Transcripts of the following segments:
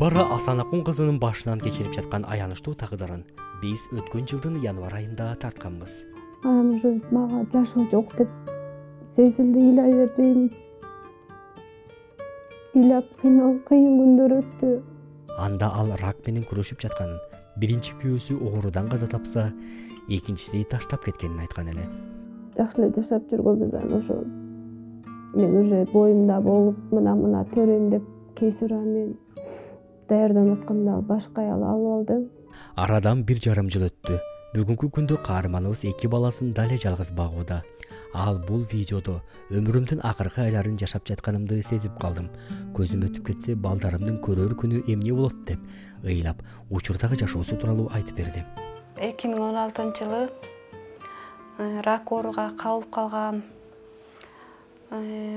Дилбара Асанакун кызынын башынан кечирип жаткан аянычтуу тагдырын биз өткөн жылдын январь айында тартканбыз. Анан уже мага жашоо жок деп сезилди, ыйлай бердим. Ыйлап кыйын күндөр өттү. Анда ал рак менен күрөшүп жатканын, биринчи күйөөсү оорудан каза тапса, экинчиси таштап кеткенин айткан эле. Жакшы эле жашап жүргөнбүз, ошо мен уже боюмда болуп, мына төрөйм деп кейсира мен даярданып атканда башка аял алып алды. Арадан 1,5 жыл өттү. Бүгүнкү күндө каарманыбыз 2 баласын дале жалгыз багууда. Ал бул видеодо өмүрүмдүн акыркы айларын жашап жатканымды сезип калдым. Көзүм өтүп кетсе, балдарымдын көрөр күнү эмне болот деп ыйлап, учурдагы жашоосу тууралуу айтып берди. 2016-жылы рак ооруга кабылып калгам.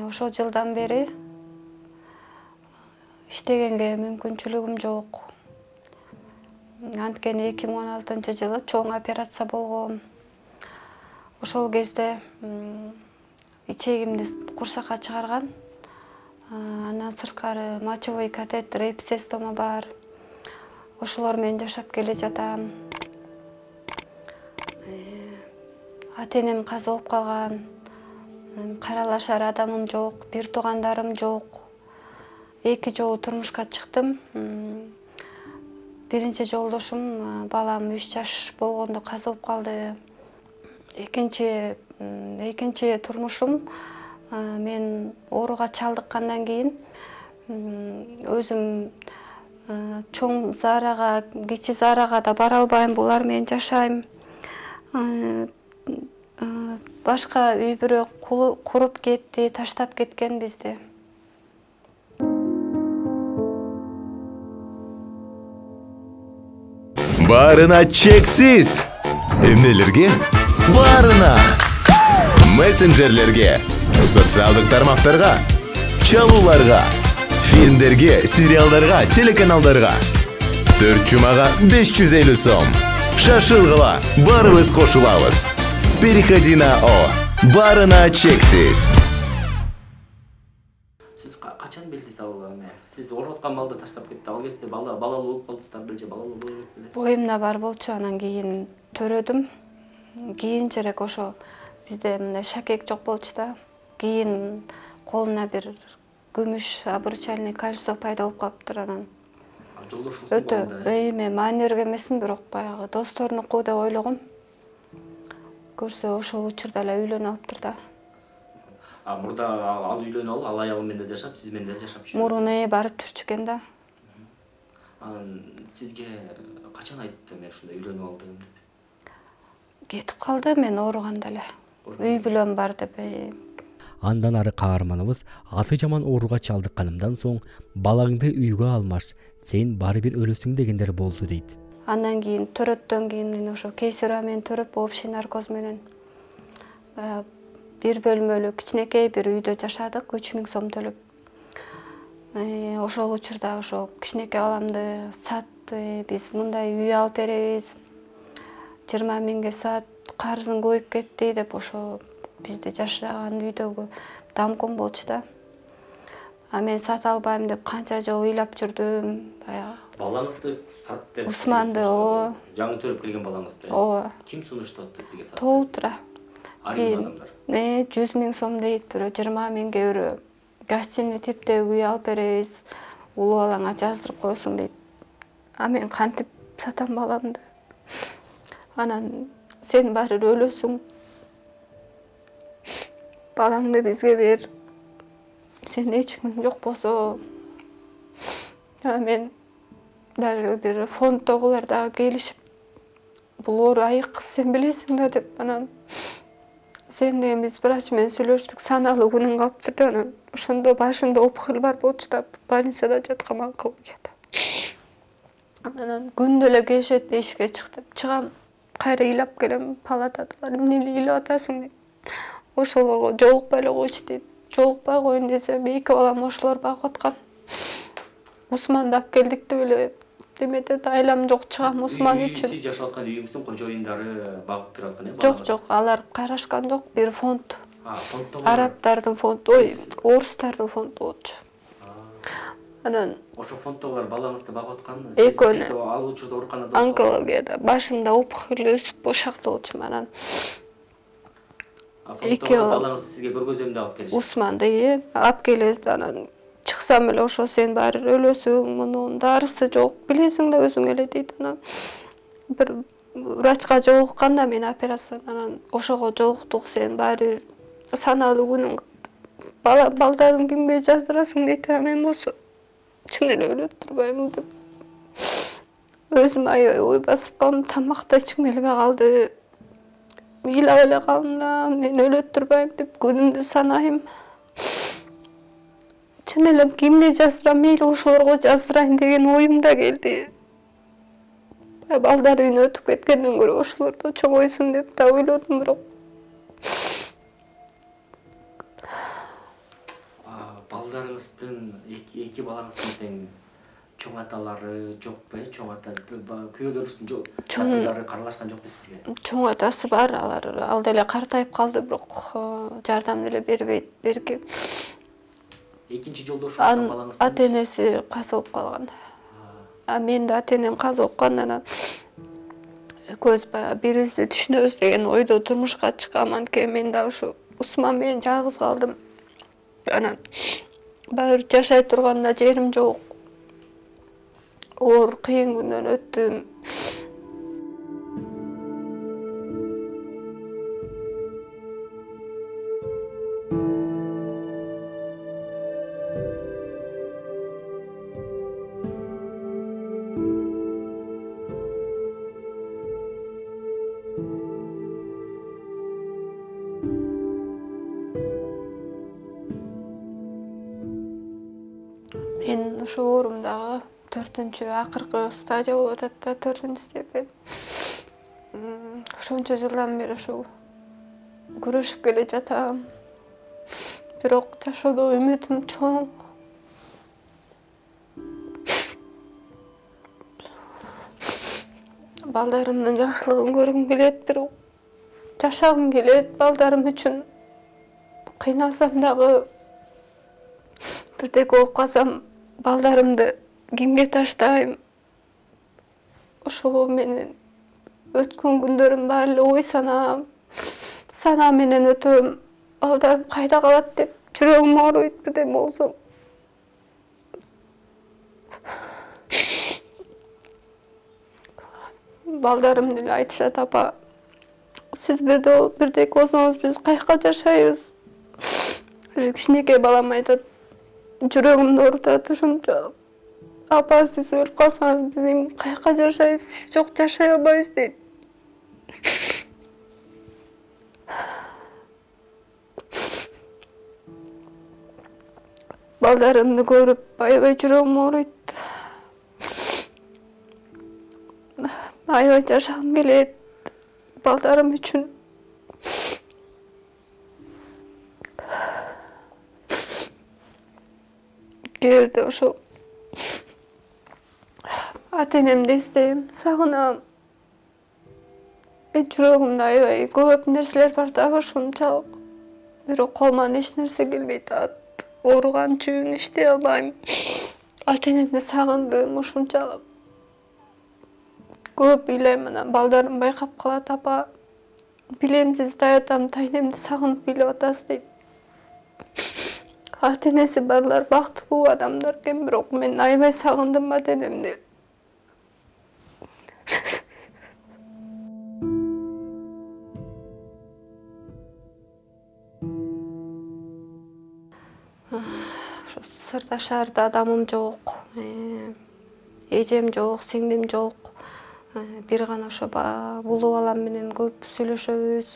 Ошол жылдан бери иштегенге мүмкүнчүлүгүм жок. Анткени 2016-жылы чоң операция болгом. Ошол кезде ичегимди курсакка чыгарган. Андан сырткары мочевой катетер, эписестома бар. Ошолор менен жашап келе жатам. Ата-энем каза болуп калган. Каралашар адамым жок, бир туугандарым жок. 2 жолу турмушка чыктым. Биринчи жолдошум балам 3 жаш болгондо каза болуп калды. Экинчи турмушум мен ооруга чалдыккандан кийин өзүм чоң заарага, кичи заарага да бара албайм, булар менен жашайм. Башка үй бирөө куруп кетти, таштап кеткен бизди. Барына чексиз! Эмнелерге? Барына! Мессенджерлерге, социалдык тармактарга, чалууларга, фильмдерге, сериалдарга, телеканалдарга. 4 жумага 550 сом. Шашылгыла, барыбыз кошулабыз. Переходи на О. Барына чексиз. Сиз качан билдиңиз ал эме? Сиз ооруп аткан балды таштап кетти. Ал кезде балалуу болуп калдыңыздар беле, балалуу болуп эле. Боюмда бар болчу, анан кийин төрөдүм. Кийинчерээк ошо бизде мындай шакек жок болчу да. Кийин колуна бир күмүш обручальный кольцо пайда болуп калыптыр анан. Өтө эме маанилүү эмесмин, бирок баягы досторунуку деп ойлогом. Көрсө ошол учурда эле үйлөнүп алыптыр да. Мурда ал үйлөнүп алып, ал аялы менен жашап, сиз менен жашап жүрдү. Муруна барып жүрчү экен да. Сизге качан айтты мен ушундай үйлөнүп алдым деп? Кетип калды мен ооруганда эле. Үй бүлөм бар деп. Андан ары каарманыбыз аты жаман ооруга чалдыкканымдан соң балаңды үйгө алмаш, сен бары бир өлөсүң дегендер болду дейт. Андан кийин төрөттөн кийин ошо кейсира менен төрөп, общий наркоз менен бир бөлмөлүү кичинекей бир үйдө жашадык, 3000 сом төлөп. Ошол учурда ошо кичинекей баламды сат, биз мындай үй алып беребиз. 20 000 сат, карызың көйүп кетти деп ошо бизде жашаган үйдөгү дамком болчу да. Мен сата албайм деп канча жол ыйлап жүрдүм. Баягы Балаңызды сат деп. Усманды, ооба. Жаңы төрөп келген балаңызды. Ооба. Ким сунуштатты сизге сат? Толтура. Арым адамдар. 100 000 сом дейт, бирөө 20 000 бирөө гостиный типте үй алып беребиз. Улуу балаңа жаздырып койсуң дейт. Мен кантип сатам баламды? Анан сен баары өлөсүң. Балаңды бизге бер. Сен эч кимиң жок болсо. Мен даже бир фонддогулар дагы келишип, бул оору айык кыз сен билесиң да деп, анан сен деген биз врач менен сүйлөштүк, саналуу күнүң калыптыр да, анан ошондо башымда опухоль бар болчу да, больницада жаткам онкологияда. Анан күндө эле келишет, ишке чык деп чыгам, кайра ыйлап келем, палатадагылар эмне эле ыйлап атасың дейт. Ошолорго жолукпай эле койчу дейт. Жолукпай коеюн десем, 2 балам ошолор багып аткан. Усманды алып келдик деп эле демете айлам жок, чыгам Усман үчүн. Сиз жашап аткан үйүңүздүн кожоюндары багып берип аткан, Жок, жок, алар карашкан жок, бир фонд. Фонддо. Арабтардын фонду, орустардын фонду болчу. Анан ошо фонддогулар балаңызды багып аткан, экөөнү сиз ал учурда ооруканада онкологияда башымда опухоль өсүп ошакта болчумун. Анан фонддогулар балаңызды сизге көргөзөм деп алып келишти. Усманды алып келет. Анан чыксам эле ошо сен баары өлөсүң, мунун дарысы жок, билесиң да өзүң эле дейт. Анан бир врачка жолукканда мен операциядан анан ошого жолуктук, сен баары саналуу күнүң балдарың кимге жаздырасың дейт. Мен болсо чын эле өлүп турбаймын деп өзүм аябай ой басып калдым. Тамак да ичким келбей калды. Ыйлап эле калдым да, мен өлүп турбайм деп күнүмдү санайм. Чын эле кимге жаздырам, мейли ошолорго жаздырайын деген оюм да келди. Балдар үйүнө өтүп кеткенден көрө ошолордо чоңойсун деп да ойлодум, бирок балдарыңыздын эки балаңыздын тең чоң аталары жокпу? Чоң ата күйөөдөрүңүздүн жакындары каралашкан жокпу сизге? Чоң атасы бар, ал деле картайып калды, бирок жардам деле бербейт. Берки Экинчи жолдошуңуздун балаңыздын ата-энеси каза болуп калган. Мен да ата-энем каза болуп калган. Анан экөөбүз бирибизди түшүнөбүз деген ойдо турмушка чыккам. Анткени мен да ушу Усман менен жалгыз калдым. Анан баары жашай турганда жерим жок. Оор кыйын күндөн өттүм. Мен ошо оорумдагы 4-чү акыркы стадия болуп атат да, 4-чү степень. Ошончо жылдан бери ошо күрөшүп келе жатам. Бирок жашоодо үмүтүм чоң. Балдарымдын жакшылыгын көргүм келет, бирок жашагым келет балдарым үчүн. Кыйналсам дагы, бирдеке болуп калсам, балдарымды кимге таштайм? Ошого менен өткөн күндөрүм баары эле ой санаа менен өтөм. Балдарым кайда калат деп жүрөгүм ооруйт бирдеме болсо. Балдарым деле айтышат, апа, сиз бирдеке болсоңуз биз кайякка жашайбыз? Кичинекей балам айтат, жүрөгүмдү оорутат ушунчалык. Апа, сиз өлүп калсаңыз биз эми кайякка жашайбыз? Сиз жок жашай албайбыз дейт. Балдарымды көрүп аябай жүрөгүм ооруйт. Аябай жашагым келет балдарым үчүн. Кээде ошо ата-энемди эстейм, сагынам. Жүрөгүмдө аябай көп нерселер бар дагы ушунчалык. Бирок колуман эч нерсе келбей атат. Ооруган үчүн иштей албайм. Ата-энемди сагындым ушунчалык. Көп ыйлайм, анан балдарым байкап калат, апа, билем сиз таятам, тайнемди сагынып ыйлап атасыз дейт. Ата-энеси барлар бактылуу адамдар экен, бирок мен аябай сагындым ата-энемди. Сырда шаарда адамым жок, эжем жок, сиңдим жок. Бир гана ошо булуу балам менен көп сүйлөшөбүз,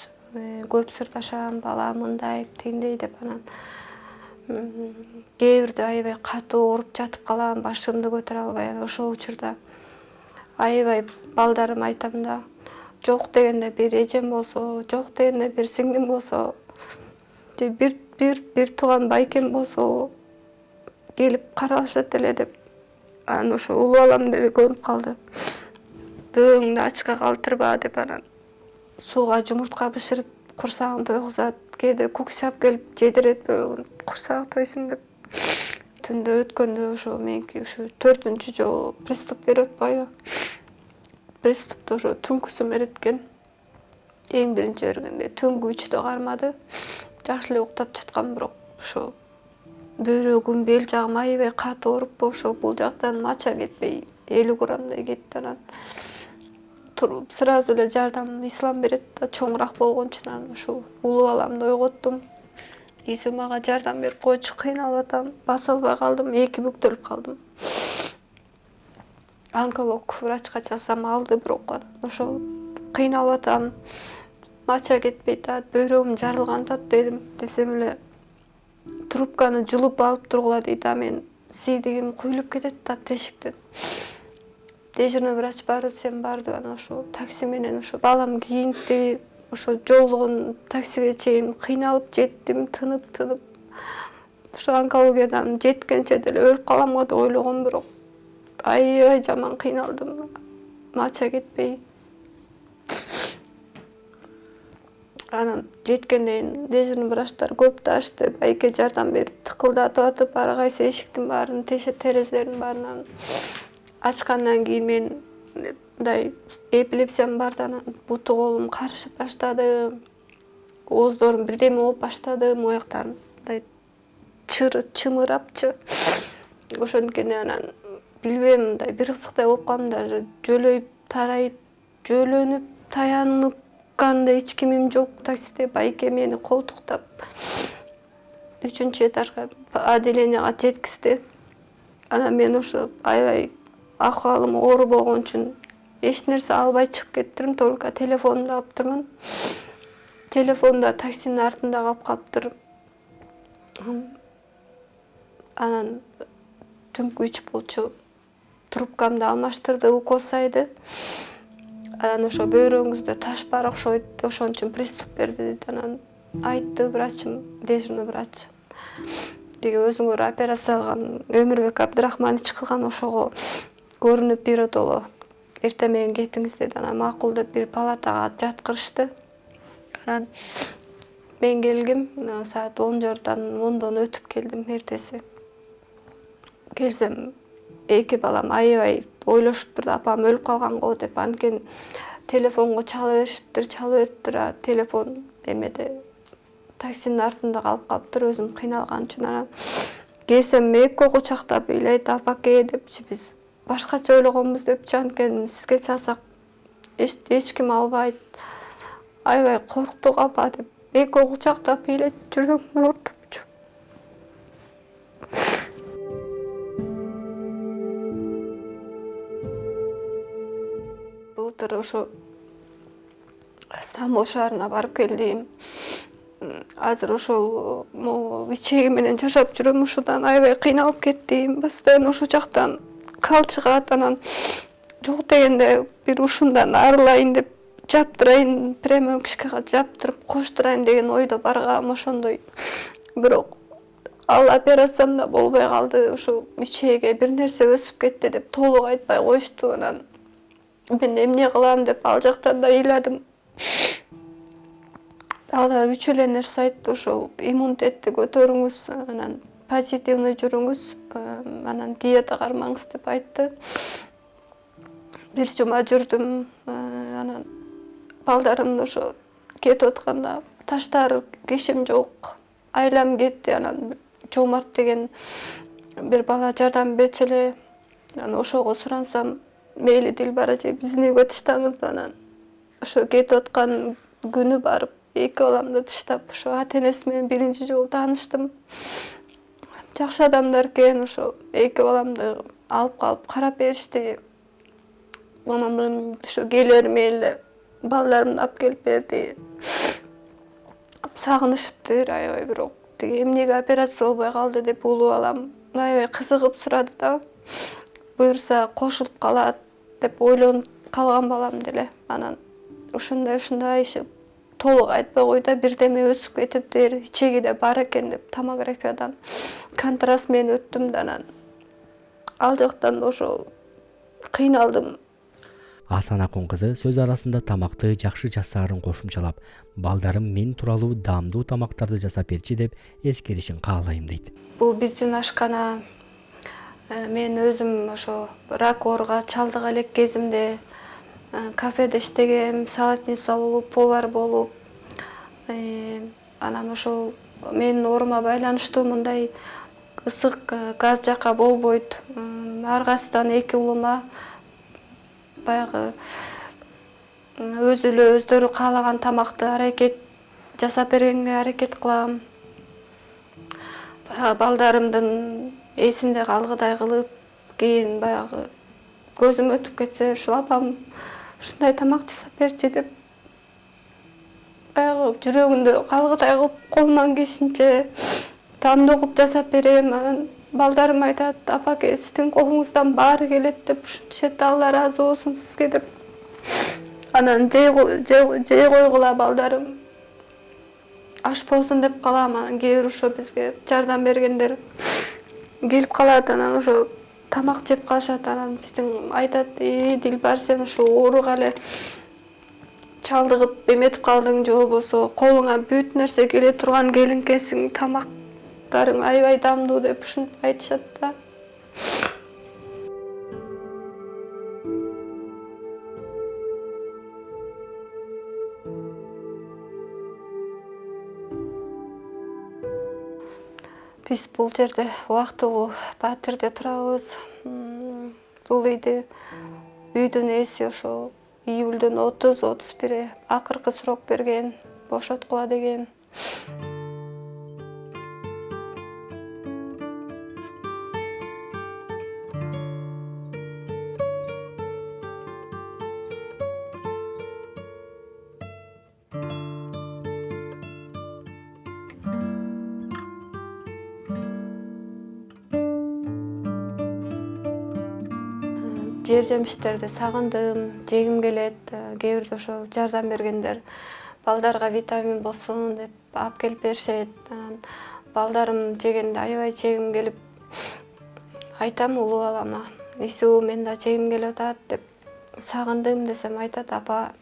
көп сырдашам, бала мындай, тигиндей деп. Анан кээ бирде аябай катуу ооруп жатып калам, башымды көтөрө албай. Ошол учурда аябай балдарым айтам да, жок дегенде бир эжем болсо, жок дегенде бир сиңдим болсо, же бир тууган байкем болсо келип каралышат эле деп. Анан ошо улуу балам деле көнүп калды. Бөөңдү ачка калтырба деп, анан сууга жумуртка бышырып курсагын тойгузат. Кээде куксап келип жедирет, бөөңүн курсагы тойсун деп. түндө өткөндө ошо меники ушу 4-чү жолу приступ берип атпайбы. Приступты ошо түнкүсү береткен. Эң биринчи бергенде түнгү 3-тө кармады. Жакшы эле уктап жаткам, бирок ошо бөйрөгүм, бел жагым аябай катуу ооруп, ошо бул жактан мача кетпей 50 граммдай кетти. Анан туруп сразу эле жардам ислам берет да, чоңураак болгон үчүн анан ушу улуу баламды ойготтум. Изи мага жардам берип койчу, кыйналып атам, баса албай калдым, 2 бүктөлүп калдым. Онколог врачка чыксам алды, бирок ошо кыйналып атам, мача кетпей атат, бөйрөгүм жарылган атат дедим. Десем эле трубканы жулуп алып тургула дейт, а мен сийдигим куюлуп кетет да тешиктен. Дежурный врач бар десем барды, анан ошо такси менен ошо балам кийинти, ошо жолдогон таксиге чейин кыйналып жеттим, тынып. Ошо онкологиядан жеткенче деле өлүп калам деп ойлогом, бирок аябай жаман кыйналдым. Мача кетпей. Анан жеткенден кийин дежурный врачтар көп ташты, байке жардам берип тыкылдатып атып, ар кайсы эшиктин баарын, терезелердин баарынан ачкандан кийин мен мындай эпилепсиям бар да, анан буту колум карышып баштады, ооздорум бирдеме болуп баштады, мояктарым мындай чымырапчы. Ошондон анан билбейм, мындай бир кызыктай болуп калдым, даже жөлөйүп, тарайып, жөлөнүп, таяныкканда эч кимим жок таксиде. Байке мени колтуктап 3-чү этажга отделенияга жеткизди. Анан мен ошо аябай акыбалым оору болгон үчүн эч нерсе албай чыгып кеттим, только телефонумду алыптырмын. Телефонда таксинин артында калып калыптыр. Анан түнкү 3 болчу. Трубкамды алмаштырды, укол сайды. Анан ошо бөйрөгүңүздө таш бар окшойт, ошон үчүн приступ берди дейт. Анан айтты врачым, дежурный врач. Деги өзүңөр операция кылган Өмүрбек Абдрахманович кылган ошого көрүнүп биротоло эртең менен кетиңиз деди. Анан макул деп бир палатага жаткырышты. Анан мен келгим, саат 10:00-10:00 өтүп келдим эртеси. Келсем, 2 балам аябай ойлошуптур, апам өлүп калганго деп, анткени телефонго чала бериптир, телефон эмеде таксинин артында калып калыптыр, өзүм кыйналган үчүн. Анан келсем, эки кучактап ыйлайт, апаке депчи, биз башкача ойлогонбуз депчи, анткени сизге чалсак эч ким албайт, аябай корктук апа деп, эки кучактап ыйлайт, жүрөгүм оорутупчу. Былтыр ошо Стамбул шаарына барып келдим. Азыр ошол ичеги менен жашап жүрөм, ушудан аябай кыйналып кеттим. Постоянно ошол жактан кал чыгат, анан жок дегенде бир ушундан арылайын деп жаптырайын, прямой кишкага жаптырып коштурайын деген ойдо баргам ошондой. Бирок ал операциям да болбой калды. Ошо ичеге бир нерсе өсүп кетти деп толук айтпай коюшту. Анан мен эмне кылам деп ал жактан да ыйладым. Алар 3 эле нерсе айтты, ошол иммунитетти көтөрүңүз, анан позитивный жүрүңүз, анан диета кармаңыз деп айтты. Бир жума жүрдүм, анан балдарым ошо кетип атканда таштар кишим жок, айлам кетти. Анан Жомарт деген бир бала жардам берчү эле. Анан ошого сурансам, мейли Дилбара эже биздин үйгө тыштаңыз. Анан ошо кетип аткан күнү барып 2 баламды тыштап, ошо ата-энеси менен биринчи жолу тааныштым. Жакшы адамдар экен, ошо 2 баламды алып калып карап беришти. Мамам ошо келер мейли балдарымды алып келип берди. Сагынышыптыр аябай, бирок тиги эмнеге операция болбой калды деп улуу балам аябай кызыгып сурады да. Буюрса кошулуп калат деп ойлонуп калган балам деле. Анан ушундай иши толук айтпай койду, бирдеме өсүп кетиптир, ичегиде бар экен деп томографиядан контраст менен өттүм да, анан ал жактан ошо кыйналдым. Асан Акун кызы сөз арасында тамакты жакшы жасаарын кошумчалап, балдарым мен тууралуу даамдуу тамактарды жасап берчи деп эскеришин каалайм дейт. Бул биздин ашкана Мен өзүм ошо рак ооруга чалдыга элек кезимде кафеде иштегем, салатница болуп, повар болуп, анан ошол менин оорума байланыштуу мындай ысык газ жака болбойт. Ар кайсыдан 2 уулума баягы өздөрү каалаган тамакты аракет жасап бергенге аракет кылам. Баягы балдарымдын эсинде калгыдай кылып, кийин баягы көзүм өтүп кетсе, ушул апам ушундай тамак жасап берчи деп баягы жүрөгүндө калгыдай кылып колуман келишинче тандоо жасап берем. Анан балдарым айтат, апаке, сиздин колуңуздан баары келет деп ушинтишет, Алла ыраазы болсун сизге деп. Анан жей койгула балдарым аш болсун деп калам. Анан кээ бир ошо бизге жардам бергендер келип калат, анан ошо тамак жеп калышат. Анан сиздин айтат, Дилбар, сен ушу ооруга эле чалдыгып эметип калдың, же болбосо колуңа бүт нерсе келе турган келинкесиң, тамактарың аябай дамдуу деп ушинтип айтышат да. Биз бул жерде убактылуу батирде турабыз. Бул үйдүн ээси ошо июлдун 30-31 акыркы срок берген, бошоткула деген. Жер жемиштерди сагындым, жегим келет. Кээ бирде ошо жардам бергендер балдарга витамин болсун деп алып келип беришет. Анан балдарым жегенде аябай жегим келип айтам улуу балама, Исуу, мен да жегим келип атат деп сагындым десем, айтат, апа,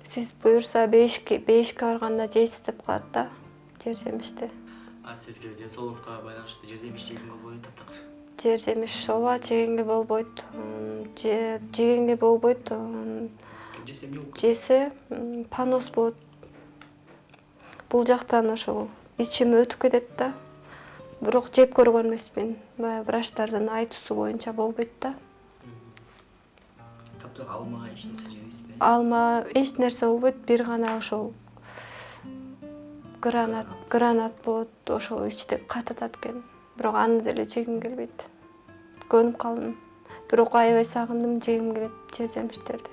сиз буюрса бейишке барганда жейсиз деп калат да, жер жемишти. Сизге ден соолугуңузга байланыштуу жер жемиш жегенге болбойт таптак? Жер жемиш ооба жегенге болбойт. Жегенге болбойт. Жесе понос болот. Бул жактан ошол ичим өтүп кетет да. Бирок жеп көргөн эмесмин. Баягы врачтардын айтуусу боюнча болбойт да. Таптак алма эч нерсе жебейсизби? Алма эч нерсе болбойт. Бир гана ошол гранат болот. Ошол ичте кататат экен. Бирок аны деле жегим келбейт. Көнүп калдым. Бирок аябай сагындым, жегим келет жер жемиштерди.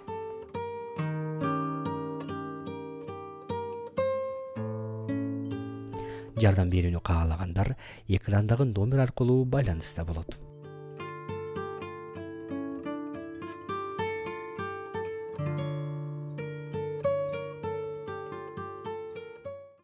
Жардам берүүнү каалагандар экрандагы номер аркылуу байланышса болот.